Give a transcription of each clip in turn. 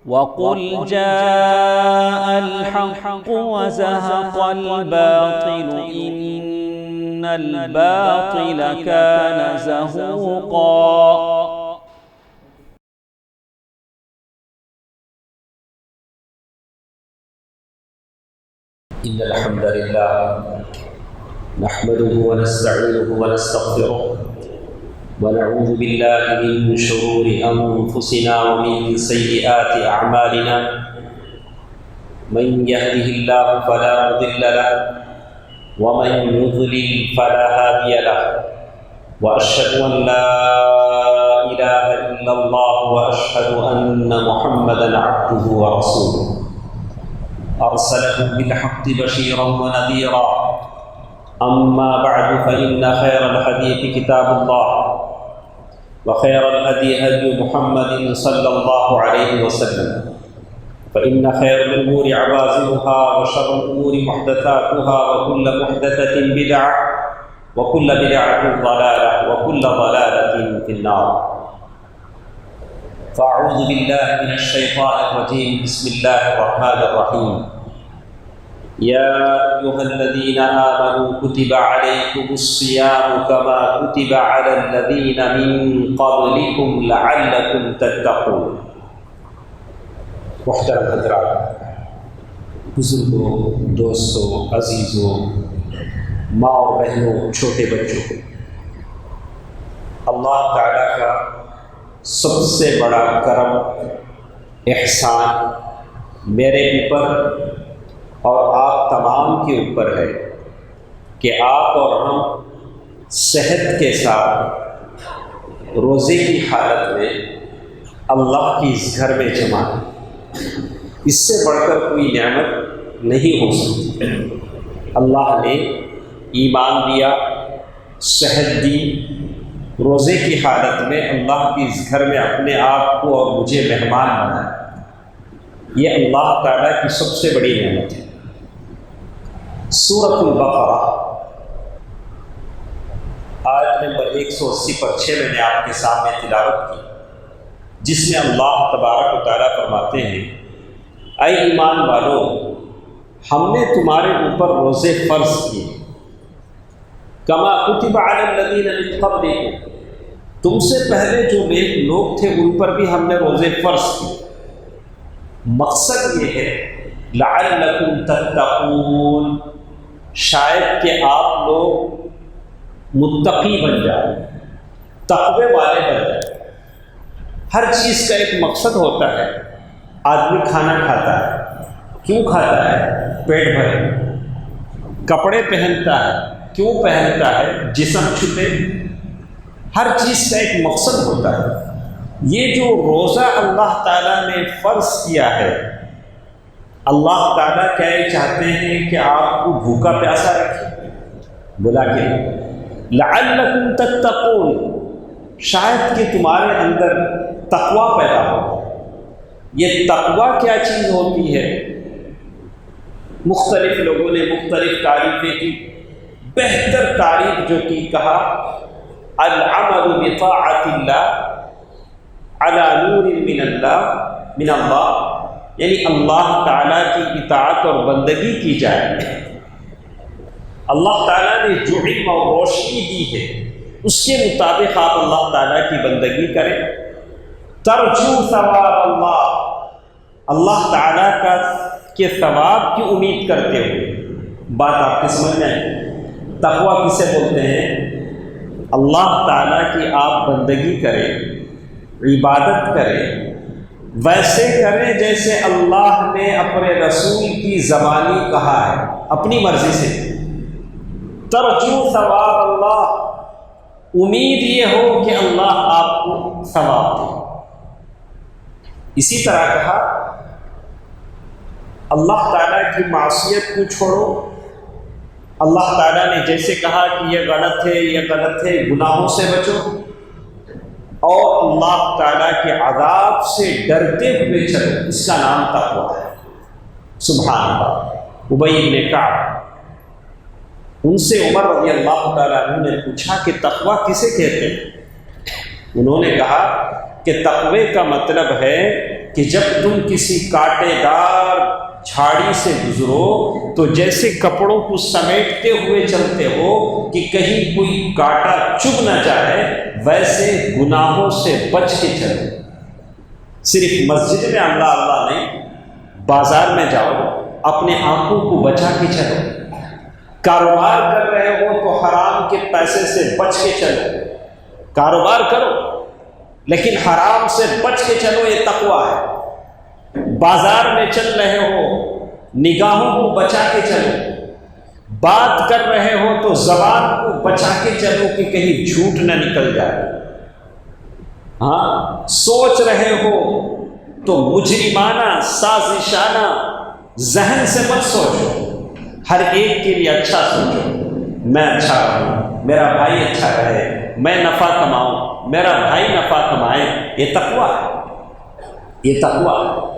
وَقُلْ جَاءَ الْحَقُّ وَزَهَقَ الْبَاطِلُ إِنَّ الْبَاطِلَ كَانَ زَهُوقًا۔ إن الحمد لله نحمده ونستعينه ونستغفره ونعوذ بالله من شرور أنفسنا ومن سيئات أعمالنا من يهده الله فلا مضل له ومن يضلل فلا هادي له وأشهد أن لا إله إلا الله وأشهد أن محمدا عبده ورسوله أرسله بالحق بشيرا ونذيرا أما بعد فإن خير الحديث كتاب الله وخير الهدي هدي محمد صلى الله عليه وسلم فإن خير الأمور عوازمها وشر الأمور محدثاتها وكل محدثة بدعة وكل بدعة ضلالة وكل ضلالة في النار فأعوذ بالله من الشيطان الرجيم بسم الله الرحمن الرحيم يا أيها الذين آمنوا كتب عليكم الصيام كما كتب على الذين من قبلكم لعلكم تتقون۔ محترم حضرات، بزرگوں، دوستوں، عزیزوں، ماں اور بہنوں، چھوٹے بچوں کو اللہ تعالیٰ کا سب سے بڑا کرم احسان میرے اوپر اور آپ تمام کے اوپر ہے کہ آپ اور ہم صحت کے ساتھ روزے کی حالت میں اللہ کی اس گھر میں جمع ہیں۔ اس سے بڑھ کر کوئی نعمت نہیں ہو سکتی۔ اللہ نے ایمان دیا، صحت دی، روزے کی حالت میں اللہ کی اس گھر میں اپنے آپ کو اور مجھے مہمان بنایا۔ یہ اللہ تعالیٰ کی سب سے بڑی نعمت ہے۔ سورۃ البقرہ آیت نمبر 180 پر 6 میں نے آپ کے سامنے تلاوت کی، جس میں اللہ تبارک و تعالیٰ فرماتے ہیں، اے ایمان والو، ہم نے تمہارے اوپر روزے فرض کیے، کما کتب علی الذین من قبلکم، تم سے پہلے جو نیک لوگ تھے ان پر بھی ہم نے روزے فرض کیے۔ مقصد یہ ہے لعلکم تتقون، شاید کہ آپ لوگ متقی بن جائیں، تقوی والے بن جائیں۔ ہر چیز کا ایک مقصد ہوتا ہے۔ آدمی کھانا کھاتا ہے، کیوں کھاتا ہے؟ پیٹ بھرے۔ کپڑے پہنتا ہے، کیوں پہنتا ہے؟ جسم چھپے۔ ہر چیز کا ایک مقصد ہوتا ہے۔ یہ جو روزہ اللہ تعالیٰ نے فرض کیا ہے، اللہ تعالیٰ کیا یہ چاہتے ہیں کہ آپ کو بھوکا پیاسا رکھے؟ بولا کہ لعلکم تتقون، شاید کہ تمہارے اندر تقوی پیدا ہو۔ یہ تقوی کیا چیز ہوتی ہے؟ مختلف لوگوں نے مختلف تعریفیں کی۔ بہتر تعریف جو کی کہا العمل بطاعت اللہ علی نور من اللہ یعنی اللہ تعالیٰ کی اطاعت اور بندگی کی جائے۔ اللہ تعالیٰ نے جو علم اور روشنی دی ہے اس کے مطابق آپ اللہ تعالیٰ کی بندگی کریں۔ ترجو ثواب اللہ، اللہ تعالیٰ کے ثواب کی امید کرتے ہوئے۔ بات آپ کی سمجھ میں آئی؟ تقویٰ کسے بولتے ہیں؟ اللہ تعالیٰ کی آپ بندگی کریں، عبادت کریں، ویسے کریں جیسے اللہ نے اپنے رسول کی زبانی کہا ہے، اپنی مرضی سے۔ ترجو ثواب اللہ، امید یہ ہو کہ اللہ آپ کو ثواب دے۔ اسی طرح کہا اللہ تعالیٰ کی معصیت کو چھوڑو۔ اللہ تعالیٰ نے جیسے کہا کہ یہ غلط ہے، یہ غلط ہے، گناہوں سے بچو، اور اللہ تعالیٰ کے عذاب سے ڈرتے ہوئے چلو، اس کا نام تقویٰ ہے۔ سبحان اللہ۔ ابی بن کعب، ان سے عمر رضی اللہ تعالیٰ عنہ نے پوچھا کہ تقویٰ کسے کہتے ہیں؟ انہوں نے کہا کہ تقوی کا مطلب ہے کہ جب تم کسی کانٹے دار جھاڑی سے گزرو تو جیسے کپڑوں کو سمیٹتے ہوئے چلتے ہو کہ کہیں کوئی کانٹا چبھ نہ جائے، ویسے گناہوں سے بچ کے چلو۔ صرف مسجد میں اللہ اللہ نہیں، بازار میں جاؤ، اپنے آنکھوں کو بچا کے چلو۔ کاروبار کر رہے ہو تو حرام کے پیسے سے بچ کے چلو۔ کاروبار کرو لیکن حرام سے بچ کے چلو، یہ تقویٰ ہے۔ بازار میں چل رہے ہو، نگاہوں کو بچا کے چلو۔ بات کر رہے ہو تو زبان کو بچا کے چلو کہ کہیں جھوٹ نہ نکل جائے۔ ہاں، سوچ رہے ہو تو مجرمانہ سازشانہ ذہن سے مت سوچو، ہر ایک کے لیے اچھا سوچو۔ میں اچھا رہوں، میرا بھائی اچھا رہے، میں نفع کماؤں، میرا بھائی نفع کمائے، یہ تقویٰ ہے، یہ تقویٰ ہے۔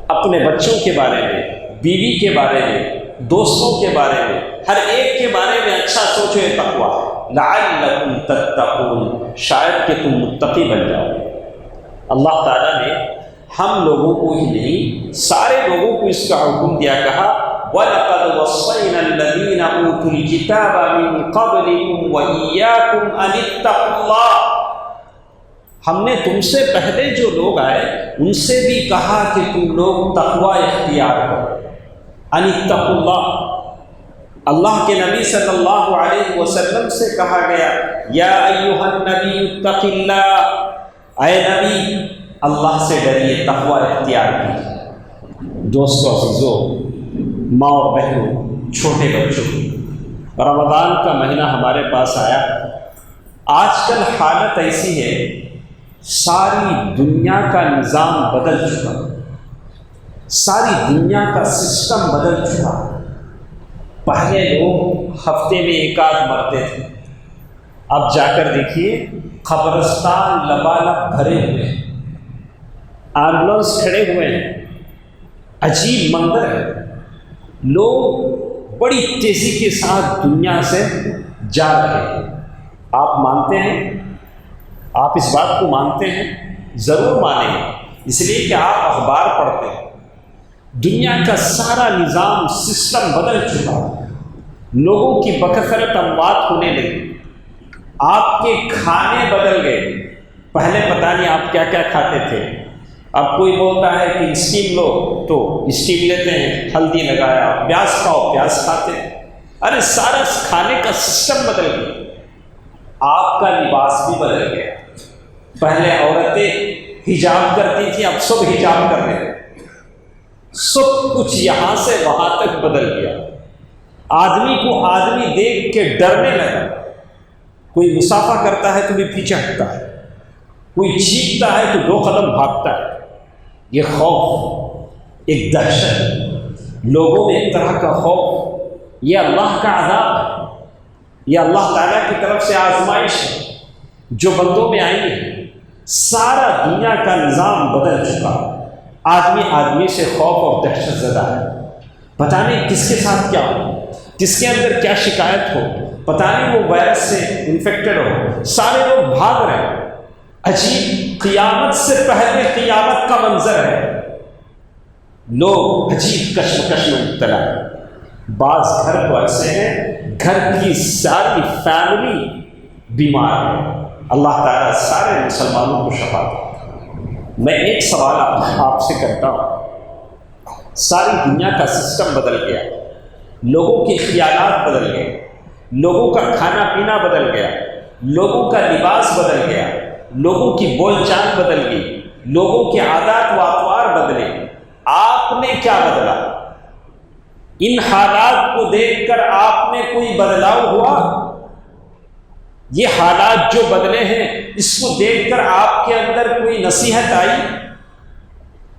اپنے بچوں کے بارے میں، بیوی کے بارے میں، دوستوں کے بارے میں، ہر ایک کے بارے میں اچھا سوچو، یہ تقویٰ ہے۔ لعلکم تتقون، شاید کہ تم متقی بن جاؤ۔ اللہ تعالیٰ نے ہم لوگوں کو ہی نہیں، سارے لوگوں کو اس کا حکم دیا، کہا وَلَقَدْ وَصَّيْنَا الَّذِينَ أُوتُوا الْكِتَابَ مِن قَبْلِكُمْ وَإِيَّاكُمْ أَنِ اتَّقُوا اللَّهَ، ہم نے تم سے پہلے جو لوگ آئے ان سے بھی کہا کہ تم لوگ تقویٰ اختیار کرو۔ أَنِ اتَّقُوا اللَّهَ، اللہ کے نبی صلی اللہ علیہ وسلم سے کہا گیا یا ایھا النبی اتق اللہ، اے نبی اللہ سے ڈریے، تقویٰ اختیار کیجیے۔ دوستو عزیزو، ماں اور بہنوں، چھوٹے بچوں، رمضان کا مہینہ ہمارے پاس آیا۔ آج کل حالت ایسی ہے، ساری دنیا کا نظام بدل چکا، ساری دنیا کا سسٹم بدل چکا۔ پہلے لوگ ہفتے میں ایک آدھ مرتے تھے، اب جا کر دیکھیے قبرستان لبالب بھرے ہوئے ہیں، ایمبولینس کھڑے ہوئے ہیں، عجیب منظر ہے۔ لوگ بڑی تیزی کے ساتھ دنیا سے جا رہے ہیں۔ آپ مانتے ہیں؟ آپ اس بات کو مانتے ہیں؟ ضرور مانیں گے، اس لیے کہ آپ اخبار پڑھتے ہیں۔ دنیا کا سارا نظام سسٹم بدل چکا، لوگوں کی بکثرت اموات ہونے لگی، آپ کے کھانے بدل گئے۔ پہلے پتہ نہیں آپ کیا کیا کھاتے تھے، اب کوئی بولتا ہے کہ اسٹیم لو تو اسٹیم لیتے ہیں، ہلدی لگایا، پیاز کھاؤ، پیاز کھاتے ہیں۔ ارے سارا کھانے کا سسٹم بدل گیا، آپ کا لباس بھی بدل گیا۔ پہلے عورتیں حجاب کرتی تھیں، اب سب حجاب کر رہے ہیں۔ سب کچھ یہاں سے وہاں تک بدل گیا۔ آدمی کو آدمی دیکھ کے ڈرنے لگا، کوئی مسافہ کرتا ہے تو بھی پیچھے ہٹتا ہے، کوئی چیختا ہے تو 2 قدم بھاگتا ہے۔ یہ خوف، ایک دہشت لوگوں میں، ایک طرح کا خوف، یہ اللہ کا عذاب ہے، یہ اللہ تعالیٰ کی طرف سے آزمائش ہے جو بندوں میں آئی ہے۔ سارا دنیا کا نظام بدل چکا، آدمی آدمی سے خوف اور دہشت زدہ ہے۔ پتہ نہیں کس کے ساتھ کیا ہو، کس کے اندر کیا شکایت ہو، پتہ نہیں وہ وائرس سے انفیکٹڈ ہو، سارے لوگ بھاگ رہے ہیں۔ عجیب، قیامت سے پہلے قیامت کا منظر ہے، لوگ عجیب کشمکش میں مبتلا ہیں۔ بعض گھر تو ایسے ہیں گھر کی ساری فیملی بیمار ہے۔ اللہ تعالیٰ سارے مسلمانوں کو شفا دے۔ میں ایک سوال آپ سے کرتا ہوں، ساری دنیا کا سسٹم بدل گیا، لوگوں کے خیالات بدل گئے، لوگوں کا کھانا پینا بدل گیا، لوگوں کا لباس بدل گیا، لوگوں کی بول چال بدل گئی، لوگوں کے عادات و اطوار بدلے، آپ نے کیا بدلا؟ ان حالات کو دیکھ کر آپ میں کوئی بدلاؤ ہوا؟ یہ حالات جو بدلے ہیں اس کو دیکھ کر آپ کے اندر کوئی نصیحت آئی؟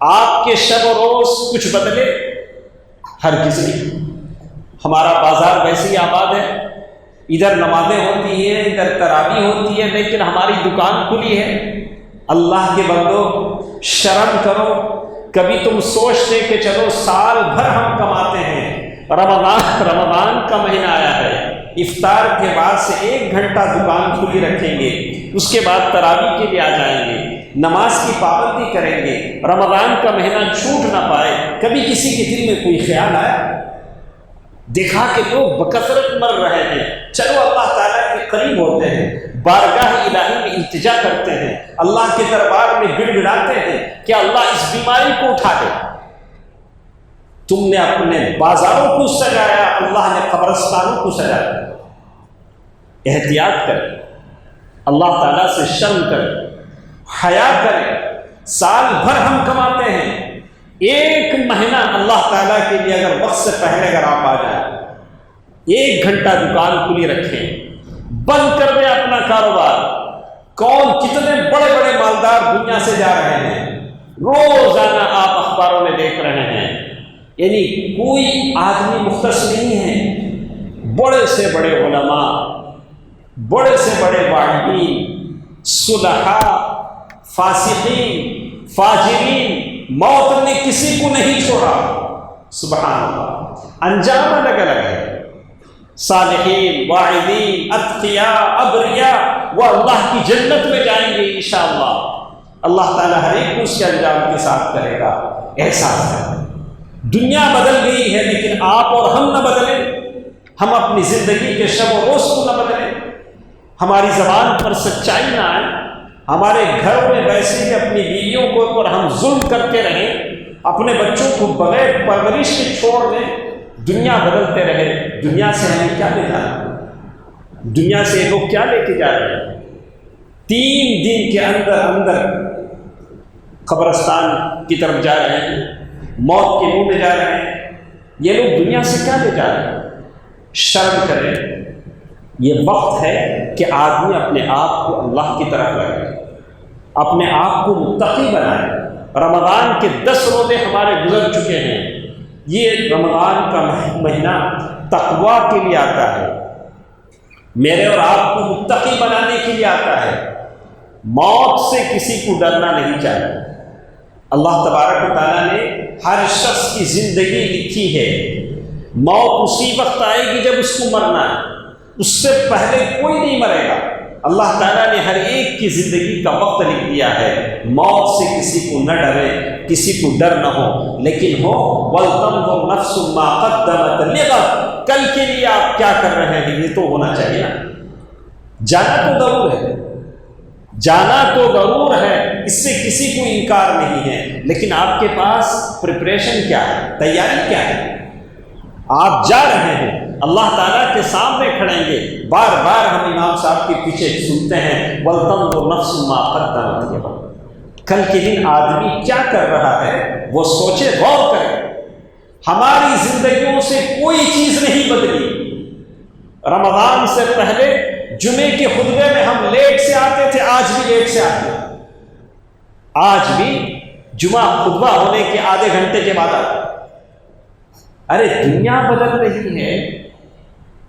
آپ کے شب و روز کچھ بدلے؟ ہر کسی، ہمارا بازار ویسے ہی آباد ہے، ادھر نمازیں ہوتی ہیں، ادھر تراویح ہوتی ہے، لیکن ہماری دکان کھلی ہے۔ اللہ کے بندو شرم کرو، کبھی تم سوچتے کہ چلو سال بھر ہم کماتے ہیں، رمضان کا مہینہ آیا ہے، افطار کے بعد سے 1 گھنٹہ دکان کھلی رکھیں گے، اس کے بعد تراویح کے لیے آ جائیں گے، نماز کی پابندی کریں گے، رمضان کا مہینہ چھوٹ نہ پائے۔ کبھی کسی کے دل میں کوئی خیال آیا؟ دیکھا کہ لوگ بکثرت مر رہے ہیں، چلو اللہ تعالیٰ کے قریب ہوتے ہیں، بارگاہ الہی میں التجا کرتے ہیں، اللہ کے دربار میں گڑ گڑاتے ہیں کہ اللہ اس بیماری کو اٹھا دے۔ تم نے اپنے بازاروں کو سجایا، اللہ نے قبرستانوں کو سجایا۔ احتیاط کریں، اللہ تعالیٰ سے شرم کریں، حیا کریں۔ سال بھر ہم کماتے ہیں، 1 مہینہ اللہ تعالیٰ کے لیے اگر وقت سے پہلے اگر آپ آ جائیں، 1 گھنٹہ دکان کھلی رکھیں، بند کر دیں اپنا کاروبار۔ کون کتنے بڑے بڑے مالدار دنیا سے جا رہے ہیں، روزانہ آپ اخباروں میں دیکھ رہے ہیں، یعنی کوئی آدمی مختص نہیں ہے، بڑے سے بڑے علماء، بڑے سے بڑے واعظین، صلحاء، فاسقین، فاجرین، موت نے کسی کو نہیں چھوڑا۔ سبحان اللہ، انجام الگ الگ ہے۔ صالحین، واعظین، اتقیاء، ابریا، وہ اللہ کی جنت میں جائیں گے انشاءاللہ۔ اللہ تعالیٰ ہر ایک کو اس کے انجام کے ساتھ کرے گا۔ احساس ہے دنیا بدل گئی ہے، لیکن آپ اور ہم نہ بدلیں، ہم اپنی زندگی کے شب و روز کو نہ بدلیں، ہماری زبان پر سچائی نہ آئے، ہمارے گھر میں ویسے ہی اپنی بیویوں کو اوپر ہم ظلم کرتے رہیں، اپنے بچوں کو بغیر پرورش کے چھوڑ دیں، دنیا بدلتے رہے۔ دنیا سے ہمیں کیا لے جانا؟ دنیا سے لوگ کیا لے کے جا رہے ہیں؟ 3 دن کے اندر قبرستان کی طرف جا رہے ہیں، موت کے منہ میں جا رہے ہیں۔ یہ لوگ دنیا سے کیا لے جا رہے ہیں؟ شرم کریں۔ یہ وقت ہے کہ آدمی اپنے آپ کو اللہ کی طرف لگائے، اپنے آپ کو متقی بنائے۔ رمضان کے 10 روزے ہمارے گزر چکے ہیں، یہ رمضان کا مہینہ تقوی کے لیے آتا ہے، میرے اور آپ کو متقی بنانے کے لیے آتا ہے۔ موت سے کسی کو ڈرنا نہیں چاہیے۔ اللہ تبارک و تعالیٰ نے ہر شخص کی زندگی لکھی ہے، موت اسی وقت آئے گی جب اس کو مرنا ہے، اس سے پہلے کوئی نہیں مرے گا۔ اللہ تعالیٰ نے ہر ایک کی زندگی کا وقت لکھ دیا ہے۔ موت سے کسی کو نہ ڈرے، کسی کو ڈر نہ ہو، لیکن ہو وَلْتَنْظُرْ نَفْسٌ مَا قَدَّمَتْ لِغَدٍ، کل کے لیے آپ کیا کر رہے ہیں یہ تو ہونا چاہیے نا۔ جانا تو ضرور ہے، جانا تو ضرور ہے، اس سے کسی کو انکار نہیں ہے، لیکن آپ کے پاس پریپریشن کیا ہے، تیاری کیا ہے؟ آپ جا رہے ہیں، اللہ تعالیٰ کے سامنے کھڑیں گے۔ بار بار ہم امام صاحب کے پیچھے سنتے ہیں وَلْتَنْظُرْ نَفْسٌ مَا قَدَّمَتْ لِغَدٍ، کل کے دن آدمی کیا کر رہا ہے وہ سوچے، غور کرے۔ ہماری زندگیوں سے کوئی چیز نہیں بدلی۔ رمضان سے پہلے جمعے کے خطبے میں ہم لیٹ سے آتے تھے، آج بھی لیٹ سے آتے ہیں، آج بھی جمعہ خطبہ ہونے کے آدھے گھنٹے کے بعد آتے ہیں۔ ارے دنیا بدل رہی ہے،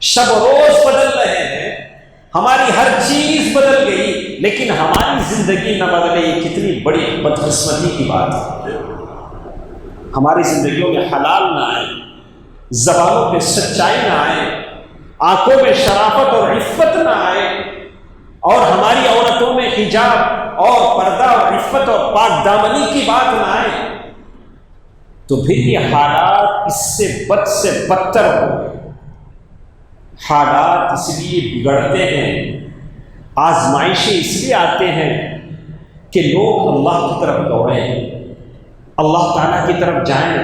شب روز بدل رہے ہیں، ہماری ہر چیز بدل گئی، لیکن ہماری زندگی نہ بدلے، یہ کتنی بڑی بدقسمتی کی بات ہے۔ ہماری زندگیوں میں حلال نہ آئے، زبانوں پہ سچائی نہ آئے، آنکھوں میں شرافت اور عفت نہ آئے، اور ہماری عورتوں میں حجاب اور پردہ اور عفت اور پاک دامنی کی بات نہ آئے، تو پھر یہ حالات اس سے بد سے بدتر ہو گئے۔ حالات اس لیے بگڑتے ہیں، آزمائشیں اس لیے آتے ہیں کہ لوگ اللہ کی طرف دوڑیں، اللہ تعالیٰ کی طرف جائیں،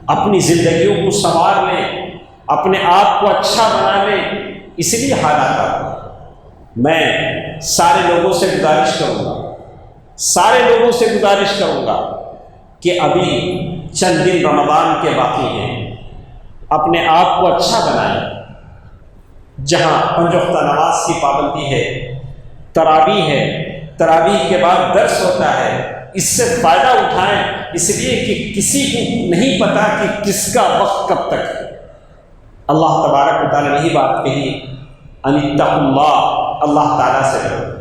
اپنی زندگیوں کو سنوار لیں، اپنے آپ کو اچھا بنا لیں، اس لیے حالات آتے ہیں۔ میں سارے لوگوں سے گزارش کروں گا کہ ابھی چند دن رمضان کے باقی ہیں، اپنے آپ کو اچھا بنائیں۔ جہاں 5 وقتہ نماز کی پابندی ہے، تراویح ہے، تراویح کے بعد درس ہوتا ہے، اس سے فائدہ اٹھائیں، اس لیے کہ کسی کو نہیں پتا کہ کس کا وقت کب تک ہے۔ اللہ تبارک و تعالیٰ نے یہی بات کہی، ان اتقوا اللہ، اللہ تعالیٰ سے ڈرو۔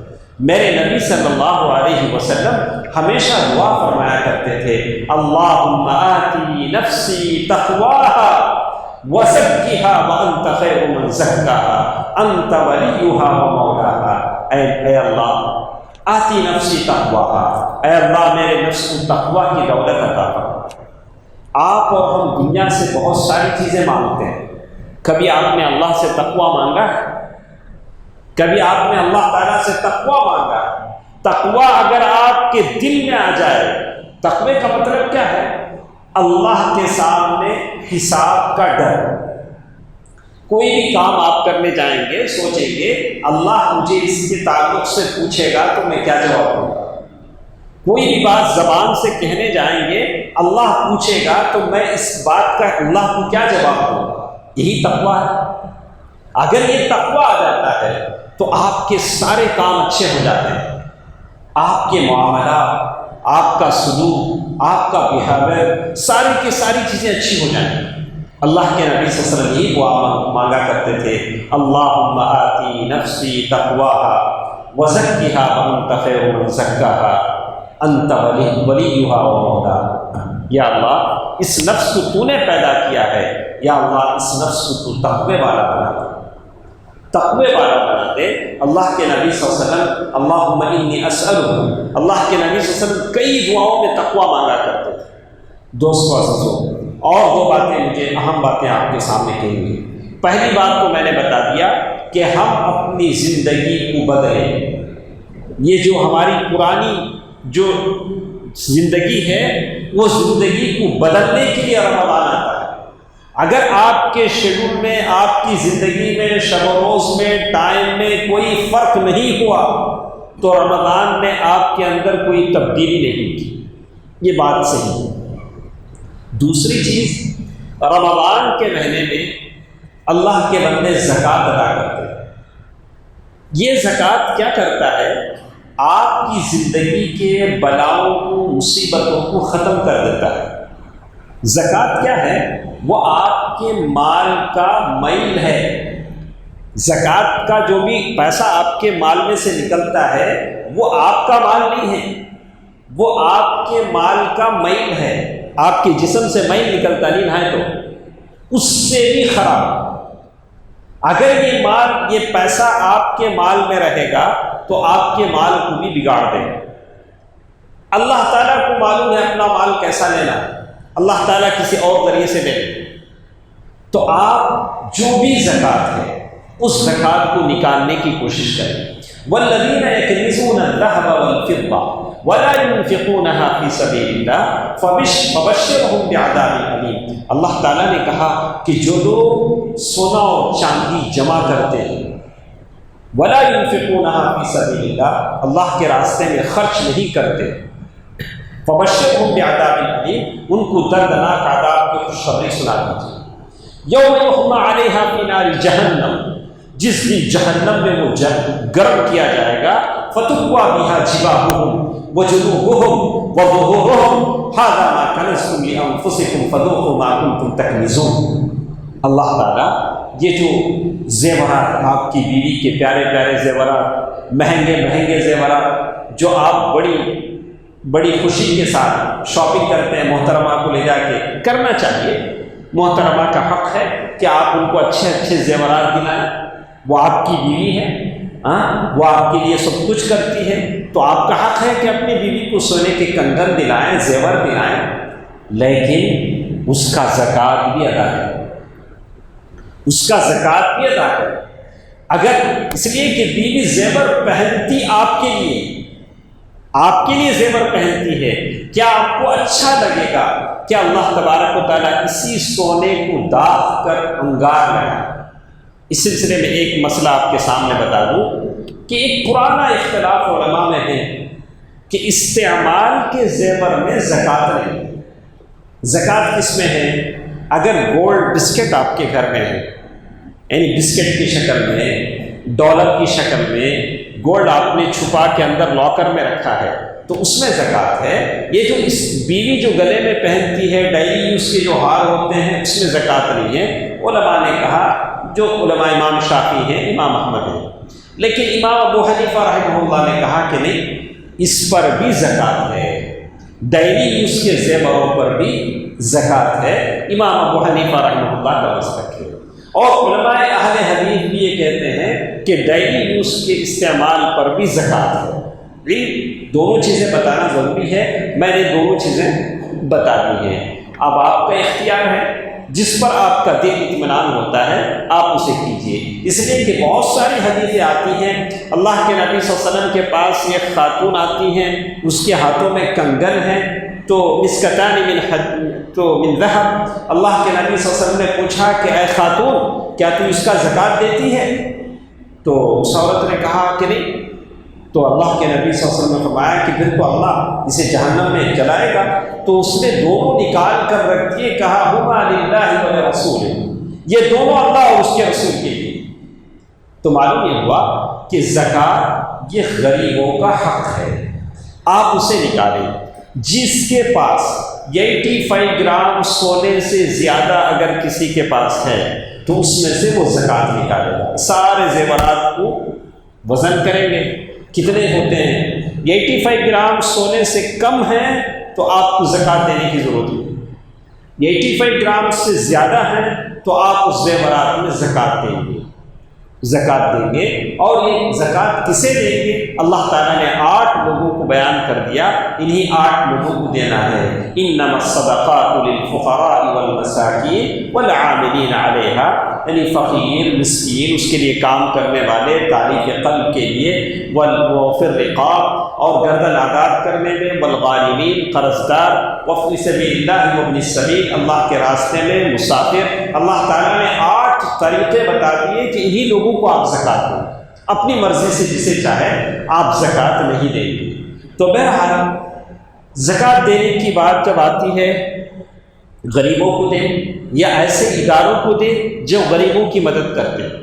میرے نبی صلی اللہ علیہ وسلم ہمیشہ دعا فرمایا کرتے تھے، اللہم آتی نفسی تقواہا، وزکھا وانت خیر من زکاہا انت ولیہا ومولاہا۔ اے اللہ آتی نفسی تقواہا، اے اللہ میرے نفس کو تقوی کی دولت عطا فرما۔ آپ اور ہم دنیا سے بہت ساری چیزیں مانگتے ہیں، کبھی آپ نے اللہ سے تقوی مانگا ہے؟ کبھی آپ نے اللہ تعالیٰ سے تقوی مانگا ہے؟ تقوی اگر آپ کے دل میں آ جائے، تقوی کا مطلب کیا ہے؟ اللہ کے سامنے حساب کا ڈر۔ کوئی بھی کام آپ کرنے جائیں گے، سوچیں گے اللہ مجھے اس کے تعلق سے پوچھے گا تو میں کیا جواب دوں گا۔ کوئی بھی بات زبان سے کہنے جائیں گے، اللہ پوچھے گا تو میں اس بات کا اللہ کو کیا جواب دوں گا۔ یہی تقوی ہے۔ اگر یہ تقوی آ جاتا ہے تو آپ کے سارے کام اچھے ہو جاتے ہیں، آپ کے معاملات، آپ کا سلوک، آپ کا بیہیویئر، ساری کی ساری چیزیں اچھی ہو جائیں گی۔ اللہ کے نبی صلی اللہ علیہ وسلم یہی دعا مانگا کرتے تھے، اللہم آتی نفسی تقواہا وزکھا وانت خیر من زکاہا انت ولیہا ومولاہا۔ یا اللہ اس نفس کو تو نے پیدا کیا ہے، یا اللہ اس نفس کو تو تقوی والا بنا دے، تقوی والا بنا دے۔ اللہ کے نبی صلی اللہ علیہ وسلم اللہم انی اسألک، اللہ کے نبی صلی اللہ علیہ وسلم کئی دعاؤں میں تقوی مانگا کرتے تھے۔ دوستو عزیزو، اور دو باتیں مجھے اہم باتیں آپ کے سامنے کہیں گی۔ پہلی بات تو میں نے بتا دیا کہ ہم اپنی زندگی کو بدلیں۔ یہ جو ہماری پرانی جو زندگی ہے، وہ زندگی کو بدلنے کے لیے رمضان آتا ہے۔ اگر آپ کے شیڈول میں، آپ کی زندگی میں، شب و روز میں، ٹائم میں کوئی فرق نہیں ہوا تو رمضان نے آپ کے اندر کوئی تبدیلی نہیں کی، یہ بات صحیح ہے۔ دوسری چیز، رمضان کے مہینے میں اللہ کے بندے زکوٰۃ ادا کرتے ہیں۔ یہ زکوٰۃ کیا کرتا ہے؟ آپ کی زندگی کے بلاؤں کو، مصیبتوں کو ختم کر دیتا ہے۔ زکوٰۃ کیا ہے؟ وہ آپ کے مال کا میل ہے۔ زکوٰۃ کا جو بھی پیسہ آپ کے مال میں سے نکلتا ہے وہ آپ کا مال نہیں ہے، وہ آپ کے مال کا میل ہے۔ آپ کے جسم سے میل نکلتا نہیں ہے تو اس سے بھی خراب۔ اگر یہ مال، یہ پیسہ آپ کے مال میں رہے گا تو آپ کے مال کو بھی بگاڑ دے گا۔ اللہ تعالیٰ کو معلوم ہے اپنا مال کیسا لینا، اللہ تعالیٰ کسی اور ذریعے سے دے گا۔ تو آپ جو بھی زکوٰۃ ہے اس زکوٰۃ کو نکالنے کی کوشش کریں۔ والذین یکنزون الذهب والفضة ولا ينفقونها في سبيل الله فبشرهم بعذاب أليم۔ اللہ تعالیٰ نے کہا کہ جو لوگ سونا اور چاندی جمع کرتے ہیں، ولا ينفقونها في سبيل الله، اللہ کے راستے میں خرچ نہیں کرتے، فبشرهم بعذاب أليم، ان کو دردناک عذاب کی خوشخبری سنا دیجیے۔ یوم یحمى علیہا فی نار جہنم، جس دن جہنم میں وہ گرم کیا جائے گا، فتقوی بها جباہہم وجنوبہم وظہورہم ھذا ما کنزتم لانفسکم فذوقوا ما کنتم تکنزون۔ اللہ تعالیٰ یہ جو زیورات، آپ کی بیوی کے پیارے پیارے زیورات، مہنگے مہنگے زیورات جو آپ بڑی خوشی کے ساتھ شاپنگ کرتے ہیں، محترمہ کو لے جا کے، کرنا چاہیے، محترمہ کا حق ہے کہ آپ ان کو اچھے اچھے زیورات دلائیں، وہ آپ کی بیوی ہے، وہ آپ کے لیے سب کچھ کرتی ہے، تو آپ کا حق ہے کہ اپنی بیوی کو سونے کے کنگن دلائیں، زیور دلائیں، لیکن اس کا زکوٰۃ بھی ادا کریں، اس کا زکوٰۃ بھی ادا کریں۔ اگر اس لیے کہ بیوی زیور پہنتی آپ کے لیے زیور پہنتی ہے، کیا آپ کو اچھا لگے گا کہ اللہ تبارک و تعالیٰ اسی سونے کو داغ کر انگار لگائے؟ اس سلسلے میں ایک مسئلہ آپ کے سامنے بتا دوں کہ ایک پرانا اختلاف علماء میں ہے کہ استعمال کے زیور میں زکوٰۃ نہیں۔ زکوٰۃ کس میں ہے؟ اگر گولڈ بسکٹ آپ کے گھر میں ہے، یعنی بسکٹ کی شکل میں، ڈالر کی شکل میں گولڈ آپ نے چھپا کے اندر لاکر میں رکھا ہے تو اس میں زکوٰۃ ہے۔ یہ جو اس بیوی جو گلے میں پہنتی ہے، ڈیلی یوز کے جو ہار ہوتے ہیں، اس میں زکوٰۃ نہیں ہے۔ علماء نے کہا، جو علماء امام شافعی ہیں، امام احمد ہیں، لیکن امام ابو حنیفہ رحمہ اللہ نے کہا کہ نہیں، اس پر بھی زکوٰۃ ہے۔ ڈیلی یوز کے زیوروں پر بھی زکوٰۃ ہے۔ امام ابو حنیفہ رحمہ اللہ کا مسلک ہے، اور علماء اہل حدیث بھی یہ کہتے ہیں کہ ڈیلی یوز کے استعمال پر بھی زکوٰۃ ہے۔ دونوں چیزیں بتانا ضروری ہے، میں نے دونوں چیزیں بتا دی ہیں۔ اب آپ کا اختیار ہے، جس پر آپ کا دل اطمینان ہوتا ہے آپ اسے کیجیے، اس لیے کہ بہت ساری حدیثیں آتی ہیں۔ اللہ کے نبی صلی اللہ علیہ وسلم کے پاس ایک خاتون آتی ہیں، اس کے ہاتھوں میں کنگن ہیں، تو مسکتان من ذہب، اللہ کے نبی صلی اللہ علیہ وسلم نے پوچھا کہ اے خاتون کیا تو اس کا زکوٰۃ دیتی ہے؟ تو اس عورت نے کہا کہ نہیں، تو اللہ کے نبی صلی اللہ علیہ وسلم نے فرمایا کہ پھر تو اللہ اسے جہنم میں جلائے گا۔ تو اس نے دونوں نکال کر رکھ دیے، کہا ہما للہ ولرسول، یہ دونوں اللہ اور اس کے رسول کے لیے۔ تو معلوم یہ ہوا کہ زکوٰۃ یہ غریبوں کا حق ہے، آپ اسے نکالیں۔ جس کے پاس 85 گرام سونے سے زیادہ اگر کسی کے پاس ہے تو اس میں سے وہ زکوٰۃ نکالے گا، سارے زیورات کو وزن کریں گے کتنے ہوتے ہیں۔ 85 گرام سونے سے کم ہیں تو آپ کو زکوٰۃ دینے کی ضرورت ہے، 85 گرام سے زیادہ ہیں تو آپ اس زیورات میں زکوٰۃ دیں گے، اور یہ زکوٰۃ کسے دیں گے؟ اللہ تعالیٰ نے 8 لوگوں کو بیان کر دیا، انہی 8 لوگوں کو دینا ہے۔ انما الصدقات للفقراء والمساکین والعاملین علیہا، یعنی فقیر، مسکین، اس کے لیے کام کرنے والے، تعریف قلب کے لیے، وفی الرقاب، اور گردن آزاد کرنے میں، والغارمین، قرض دار، وفی سبیل اللہ وابن السبیل، اللہ کے راستے میں مسافر۔ اللہ تعالیٰ نے 8 طریقے بتا دیے کہ انہی لوگوں کو آپ زکوٰۃ دیں، اپنی مرضی سے جسے چاہے آپ زکوٰۃ نہیں دیں گے۔ تو بہرحال زکوٰۃ دینے کی بات جب آتی ہے، غریبوں کو دیں یا ایسے اداروں کو دیں جو غریبوں کی مدد کرتے ہیں۔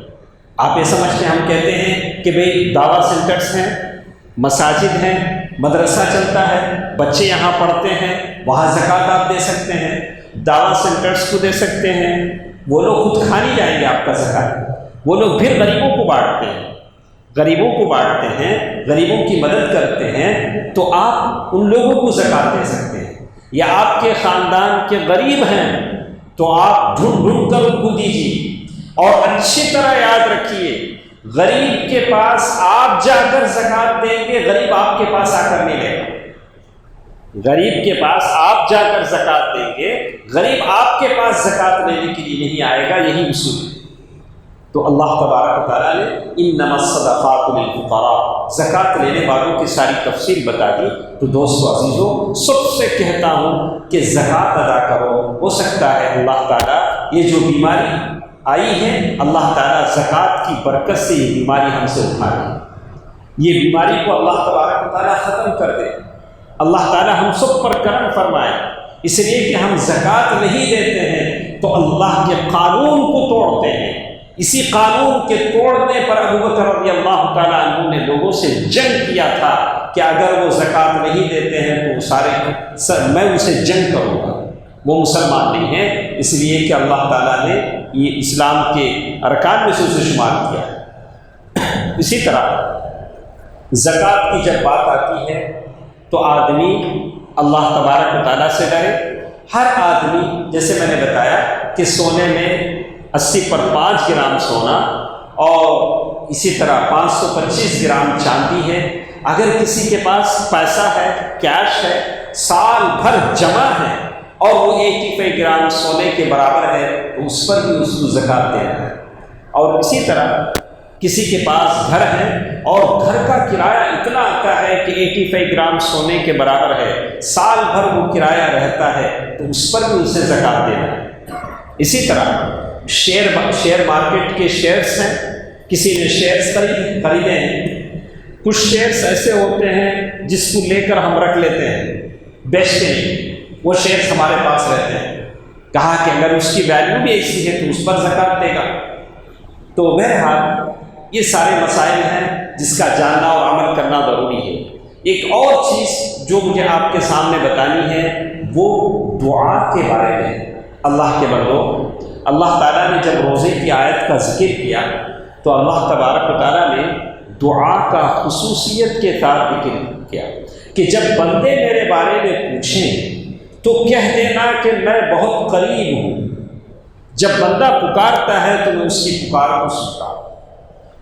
آپ یہ سمجھتے ہیں، ہم کہتے ہیں کہ بھئی دعویٰ سینٹرز ہیں، مساجد ہیں، مدرسہ چلتا ہے، بچے یہاں پڑھتے ہیں، وہاں زکوٰۃ آپ دے سکتے ہیں، دعویٰ سینٹرز کو دے سکتے ہیں، وہ لوگ خود کھا نہیں جائیں گے آپ کا زکوٰۃ، وہ لوگ پھر غریبوں کو بانٹتے ہیں، غریبوں کی مدد کرتے ہیں، تو آپ ان لوگوں کو زکوٰۃ دے سکتے ہیں۔ یا آپ کے خاندان کے غریب ہیں تو آپ ڈھونڈ کر ان کو دیجیے، اور اچھی طرح یاد رکھیے، غریب کے پاس آپ جا کر زکوٰۃ دیں گے، غریب آپ کے پاس آ کر نہیں لے گا۔ غریب کے پاس آپ جا کر زکوٰۃ دیں گے، غریب آپ کے پاس زکوٰۃ لینے کے لیے نہیں آئے گا، یہی اصول ہے۔ تو اللہ تبارک و تعالیٰ نے انما الصدقات للفقراء، زکوٰۃ لینے والوں کی ساری تفصیل بتا دی۔ تو دوستو عزیزو، سب سے کہتا ہوں کہ زکوٰۃ ادا کرو، ہو سکتا ہے اللہ تعالیٰ یہ جو بیماری آئی ہے، اللہ تعالیٰ زکوٰۃ کی برکت سے یہ بیماری ہم سے اٹھا لے، یہ بیماری کو اللہ تبارک و تعالیٰ ختم کر دے، اللہ تعالیٰ ہم سب پر کرم فرمائے۔ اس لیے کہ ہم زکوٰۃ نہیں دیتے ہیں تو اللہ کے قانون کو توڑتے ہیں۔ اسی قانون کے توڑنے پر ابو بکر رضی اللہ تعالیٰ عنہ نے لوگوں سے جنگ کیا تھا کہ اگر وہ زکوٰۃ نہیں دیتے ہیں تو میں ان سے جنگ کروں گا، وہ مسلمان نہیں ہیں، اس لیے کہ اللہ تعالیٰ نے یہ اسلام کے ارکان میں سے اسے شمار کیا۔ اسی طرح زکوٰۃ کی جب بات آتی ہے تو آدمی اللہ تبارک و تعالیٰ سے ڈرے۔ ہر آدمی، جیسے میں نے بتایا کہ سونے میں 80 پر 5 گرام سونا اور اسی طرح 525 گرام چاندی ہے، اگر کسی کے پاس پیسہ ہے، کیش ہے، سال بھر جمع ہے اور وہ 85 گرام سونے کے برابر ہے تو اس پر بھی اس کو زکوٰۃ دینا ہے۔ اور اسی طرح کسی کے پاس گھر ہے اور گھر کا کرایہ اتنا آتا ہے کہ 85 گرام سونے کے برابر ہے، سال بھر وہ کرایہ رہتا ہے تو اس پر بھی اسے زکوٰۃ دینا ہے۔ اسی طرح شیئر مارکیٹ کے شیئرز ہیں، کسی نے شیئرز خریدے ہیں، کچھ شیئرز ایسے ہوتے ہیں جس کو لے کر ہم رکھ لیتے ہیں، بیچتے نہیں، وہ شیئرز ہمارے پاس رہتے ہیں، کہا کہ اگر اس کی ویلیو بھی ایسی ہے تو اس پر زکوٰۃ دے گا۔ تو بہرحال یہ سارے مسائل ہیں جس کا جاننا اور عمل کرنا ضروری ہے۔ ایک اور چیز جو مجھے آپ کے سامنے بتانی ہے وہ دعا کے بارے میں۔ اللہ کے بندو، اللہ تعالیٰ نے جب روزے کی آیت کا ذکر کیا تو اللہ تبارک و تعالیٰ نے دعا کا خصوصیت کے ساتھ ذکر کیا کہ جب بندے میرے بارے میں پوچھیں تو کہہ دینا کہ میں بہت قریب ہوں۔ جب بندہ پکارتا ہے تو میں اس کی پکار کو سنتا ہوں۔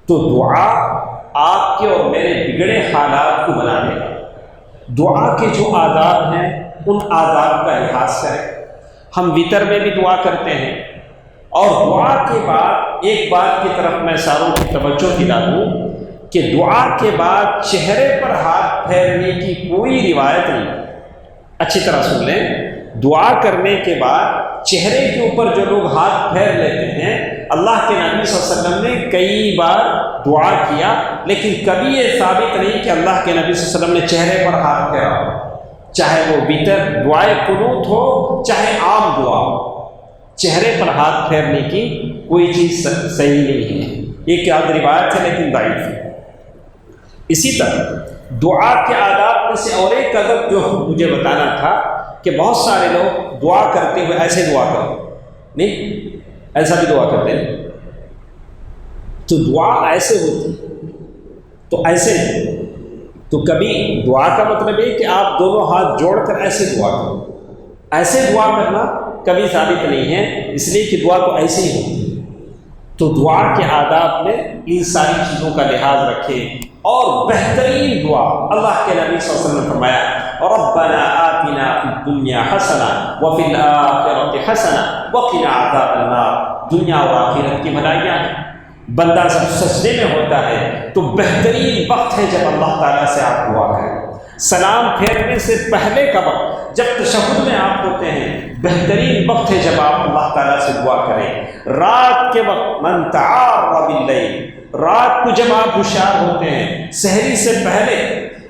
تو دعا آپ کے اور میرے بگڑے حالات کو بنا دے گا۔ دعا کے جو آداب ہیں ان آداب کا لحاظ کریں۔ ہم وطر میں بھی دعا کرتے ہیں، اور دعا کے بعد ایک بات کی طرف میں ساروں کی توجہ دلا دوں کہ دعا کے بعد چہرے پر ہاتھ پھیرنے کی کوئی روایت نہیں۔ اچھی طرح سن لیں، دعا کرنے کے بعد چہرے کے اوپر جو لوگ ہاتھ پھیر لیتے ہیں، اللہ کے نبی صلی اللہ علیہ وسلم نے کئی بار دعا کیا، لیکن کبھی یہ ثابت نہیں کہ اللہ کے نبی صلی اللہ علیہ وسلم نے چہرے پر ہاتھ پھیرا ہو، چاہے وہ وطر دعائے قنوت ہو چاہے عام دعا ہو۔ چہرے پر ہاتھ پھیرنے کی کوئی چیز صحیح نہیں ہے، یہ کیا روایت ہے لیکن ضعیف ہے۔ اسی طرح دعا کے آداب میں سے اور ایک ادب جو مجھے بتانا تھا کہ بہت سارے لوگ دعا کرتے ہوئے ایسے دعا کرتے نہیں، ایسا بھی دعا کرتے ہیں تو دعا ایسے ہوتی، تو ایسے تو کبھی دعا کا مطلب ہے کہ آپ دونوں ہاتھ جوڑ کر ایسے دعا کرو، ایسے دعا کرنا کبھی ثابت نہیں ہے، اس لیے کہ دعا تو ایسے ہی ہوتی ہے۔ تو دعا کے آداب میں ان ساری چیزوں کا لحاظ رکھیں، اور بہترین دعا اللہ کے نبی صلی اللہ علیہ وسلم نے فرمایا ربنا آتنا فی الدنیا حسنہ وفی الآخرۃ حسنہ وقنا عذاب النار۔ دنیا اور آخرت کی بھلائیاں ہیں۔ بندہ جب سجدے میں ہوتا ہے تو بہترین وقت ہے جب اللہ تعالیٰ سے آپ دعا کریں۔ سلام پھیرنے سے پہلے کا وقت جب تشہد میں آپ ہوتے ہیں، بہترین وقت ہے جب آپ اللہ تعالیٰ سے دعا کریں۔ رات کے وقت من تعار باللیل، رات کو جب آپ ہوشیار ہوتے ہیں، سحری سے پہلے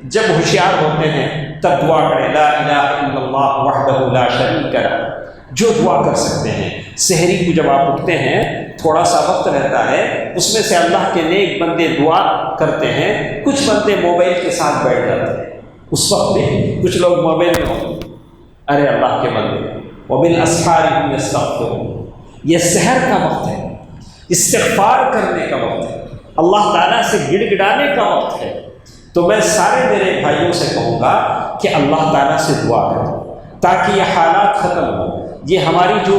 جب ہوشیار ہوتے ہیں تب دعا کریں لا الہ الا اللہ وحدہ لا شریک لہ۔ جو دعا کر سکتے ہیں، سحری کو جب آپ اٹھتے ہیں تھوڑا سا وقت رہتا ہے، اس میں سے اللہ کے نیک بندے دعا کرتے ہیں، کچھ بندے موبائل کے ساتھ بیٹھ جاتے ہیں۔ اس وقت بھی کچھ لوگ موبائل میں ہوتے، ارے اللہ کے بندے وبالاسحار هم یستغفرون، یہ سحر کا وقت ہے، استغفار کرنے کا وقت ہے، اللہ تعالیٰ سے گڑ گڑانے کا وقت ہے۔ تو میں سارے میرے بھائیوں سے کہوں گا کہ اللہ تعالیٰ سے دعا کریں تاکہ یہ حالات ختم ہو، یہ ہماری جو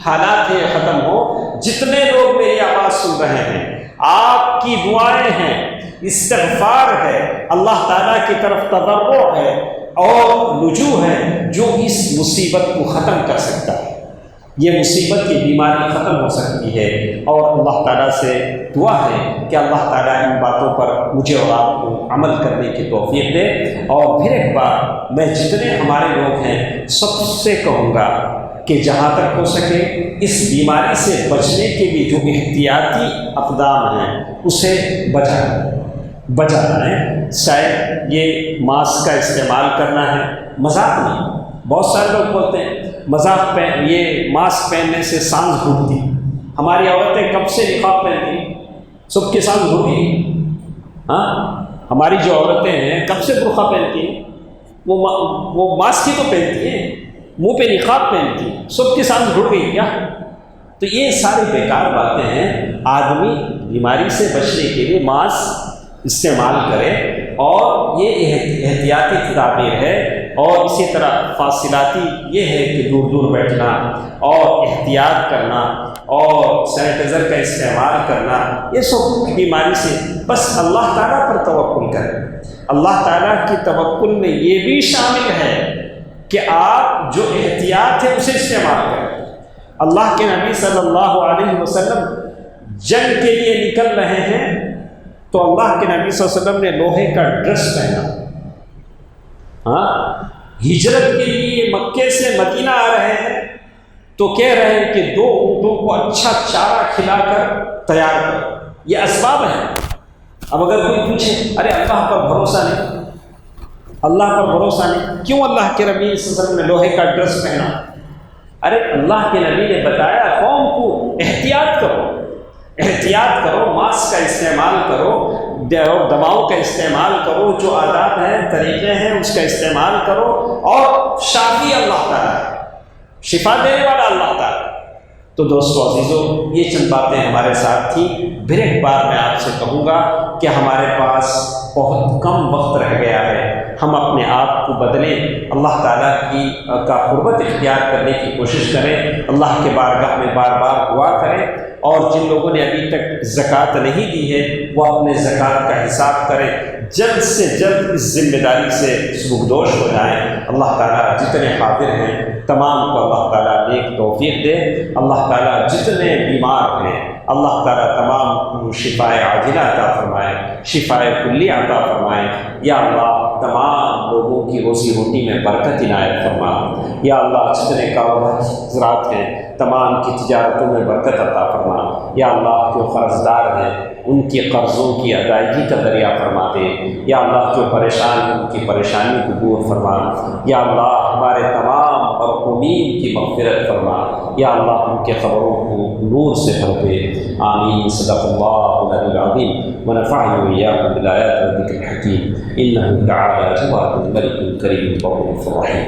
حالات ہیں ختم ہو۔ جتنے لوگ میری آواز سن رہے ہیں، آپ کی دعائیں ہیں، استغفار ہے، اللہ تعالیٰ کی طرف تضرع ہے اور لجوء ہے جو اس مصیبت کو ختم کر سکتا ہے۔ یہ مصیبت کی بیماری ختم ہو سکتی ہے، اور اللہ تعالیٰ سے دعا ہے کہ اللہ تعالیٰ ان باتوں پر مجھے اور آپ کو عمل کرنے کی توفیق دے۔ اور پھر ایک بار میں جتنے ہمارے لوگ ہیں سب سے کہوں گا کہ جہاں تک ہو سکے اس بیماری سے بچنے کے لیے جو احتیاطی اقدام ہیں اسے بچانا ہے۔ شاید یہ ماسک کا استعمال کرنا ہے، مذاق نہیں۔ بہت سارے لوگ بولتے ہیں مذاق یہ ماسک پہننے سے سانس گھٹتی۔ ہماری عورتیں کب سے نقاب پہنتی ہیں؟ سب کے سانس گھٹتی۔ ہاں، ہماری جو عورتیں ہیں کب سے برقع پہنتی ہیں؟ وہ ماسک ہی تو پہنتی ہیں، منہ پہ نقاب پہنتی ہیں، سب کے سانس گھٹ گئی کیا؟ تو یہ ساری بیکار باتیں ہیں۔ آدمی بیماری سے بچنے کے لیے ماسک استعمال کرے، اور یہ احتیاطی تدابیر ہے۔ اور اسی طرح فاصلاتی یہ ہے کہ دور دور بیٹھنا اور احتیاط کرنا اور سینیٹائزر کا استعمال کرنا، یہ سب بیماری سے بس اللہ تعالیٰ پر توکل کریں۔ اللہ تعالیٰ کی توکل میں یہ بھی شامل ہے کہ آپ جو احتیاط ہے اسے استعمال کریں۔ اللہ کے نبی صلی اللہ علیہ وسلم جنگ کے لیے نکل رہے ہیں تو اللہ کے نبی صلی اللہ علیہ وسلم نے لوہے کا ڈریس پہنا۔ ہاں، ہجرت کے لیے مکے سے مدینہ آ رہے ہیں تو کہہ رہے ہیں کہ 2 اونٹوں کو اچھا چارہ کھلا کر تیار کرو، یہ اسباب ہیں۔ اب اگر کوئی پوچھے ارے اللہ پر بھروسہ نہیں، اللہ پر بھروسہ نہیں، کیوں اللہ کے نبی صلی اللہ علیہ وسلم نے لوہے کا ڈریس پہنا؟ ارے اللہ کے نبی نے بتایا قوم کو احتیاط کرو، احتیاط کرو، ماسک کا استعمال کرو، دواؤں کا استعمال کرو، جو آداب ہیں طریقے ہیں اس کا استعمال کرو، اور شافی اللہ تعالیٰ ہے، شفا دینے والا اللہ تعالیٰ۔ تو دوستو عزیزو، یہ چند باتیں ہمارے ساتھ تھیں۔ پھر ایک بار میں آپ سے کہوں گا کہ ہمارے پاس بہت کم وقت رہ گیا ہے، ہم اپنے آپ کو بدلیں، اللہ تعالیٰ کا قربت اختیار کرنے کی کوشش کریں، اللہ کے بارگاہ میں بار بار دعا کریں، اور جن لوگوں نے ابھی تک زکوٰۃ نہیں دی ہے وہ اپنے زکوٰۃ کا حساب کریں، جلد سے جلد اس ذمہ داری سے سبکدوش ہو جائیں۔ اللہ تعالیٰ جتنے حاضر ہیں تمام کو اللہ تعالیٰ نیک توفیق دے، اللہ تعالیٰ جتنے بیمار ہیں اللہ تعالیٰ تمام کو شفائے عاجلہ عطا فرمائے، شفائے کلی عطا فرمائے۔ یا اللہ تمام لوگوں کی روزی روٹی میں برکت عنایت فرما۔ یا اللہ جتنے کاروبار حضرات ہیں تمام کی تجارتوں میں برکت عطا فرما۔ یا اللہ جو قرض دار ہیں ان کے قرضوں کی ادائیگی کا ذریعہ فرما دے۔ یا اللہ جو پریشان ہیں ان کی پریشانی کو دور فرما۔ یا اللہ ہمارے تمام مرحومین کی مغفرت فرما۔ یا اللہ ان کے قبروں کو نور سے بھر دے۔ آمین۔ صدق اللہ العلی العظیم ونفعني وإياكم بالآيات والذكر الحكيم إنه تعالى جواد الملك الكريم الرؤوف الرحيم۔